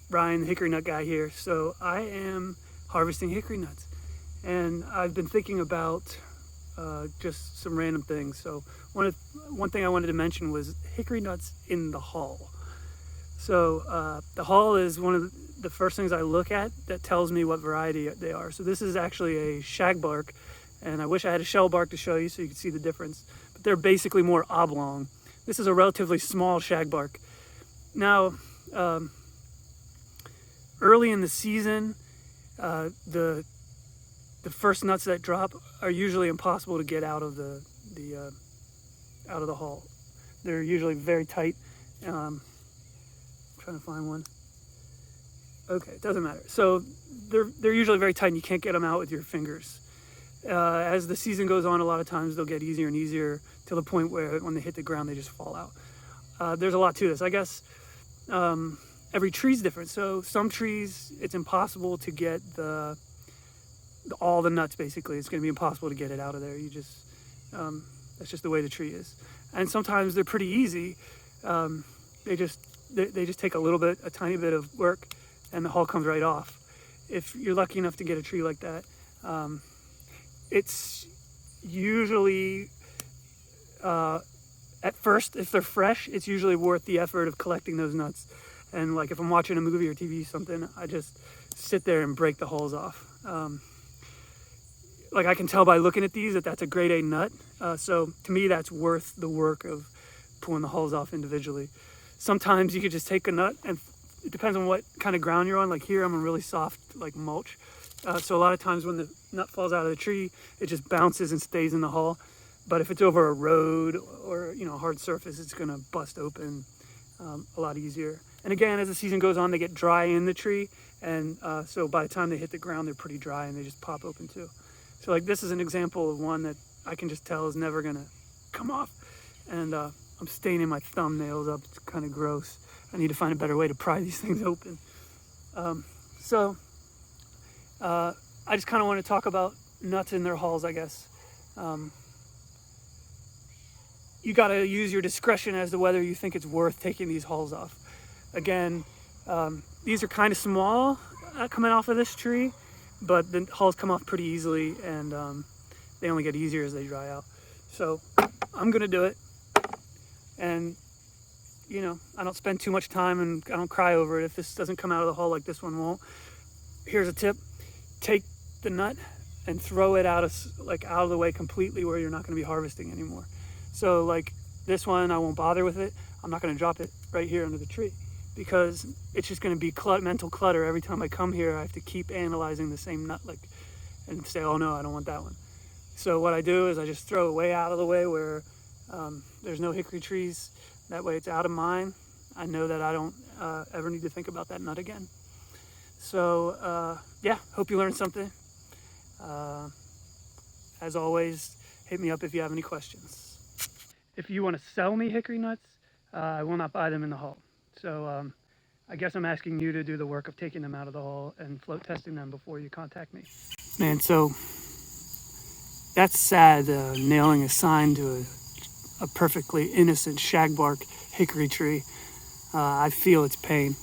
Ryan, the hickory nut guy here. So I am harvesting hickory nuts, and I've been thinking about just some random things. So one thing I wanted to mention was hickory nuts in the hull. So the hull is one of the first things I look at that tells me what variety they are. So this is actually a shagbark, and I wish I had a shellbark to show you so you could see the difference. But they're basically more oblong. This is a relatively small shagbark. Now, early in the season, the first nuts that drop are usually impossible to get out of the hull. They're usually very tight. I'm trying to find one. Okay, it doesn't matter. So they're usually very tight, and you can't get them out with your fingers. As the season goes on, a lot of times they'll get easier and easier to the point where when they hit the ground, they just fall out. There's a lot to this, I guess. Every tree's different. So some trees, it's impossible to get all the nuts. Basically, it's going to be impossible to get it out of there. That's just the way the tree is. And sometimes they're pretty easy. They just take a tiny bit of work, and the hull comes right off. If you're lucky enough to get a tree like that, it's usually at first, if they're fresh, it's usually worth the effort of collecting those nuts. And like if I'm watching a movie or TV or something, I just sit there and break the hulls off. Like I can tell by looking at these that that's a grade A nut. So to me, that's worth the work of pulling the hulls off individually. Sometimes you could just take a nut, and it depends on what kind of ground you're on. Like here, I'm on really soft, like mulch. So a lot of times when the nut falls out of the tree, it just bounces and stays in the hull. But if it's over a road or hard surface, it's gonna bust open a lot easier. And again, as the season goes on, they get dry in the tree, and so by the time they hit the ground, they're pretty dry and they just pop open too. So like this is an example of one that I can just tell is never gonna come off, and I'm staining my thumbnails up. It's kind of gross. I need to find a better way to pry these things open. I just kind of want to talk about nuts in their hulls, I guess. You got to use your discretion as to whether you think it's worth taking these hulls off. Again, these are kind of small coming off of this tree, but the hulls come off pretty easily, and they only get easier as they dry out. So I'm gonna do it, and I don't spend too much time, and I don't cry over it if this doesn't come out of the hull like this one won't. Here's a tip: take the nut and throw it out of the way completely, where you're not going to be harvesting anymore. So like this one, I won't bother with it. I'm not going to drop it right here under the tree, because it's just going to be mental clutter. Every time I come here, I have to keep analyzing the same nut and say, oh no, I don't want that one. So what I do is I just throw it way out of the way where there's no hickory trees. That way it's out of mine. I know that I don't ever need to think about that nut again. So yeah, hope you learned something. As always, hit me up if you have any questions. If you want to sell me hickory nuts, I will not buy them in the hull. So I guess I'm asking you to do the work of taking them out of the hull and float testing them before you contact me. Man, so that's sad, nailing a sign to a perfectly innocent shagbark hickory tree. I feel its pain.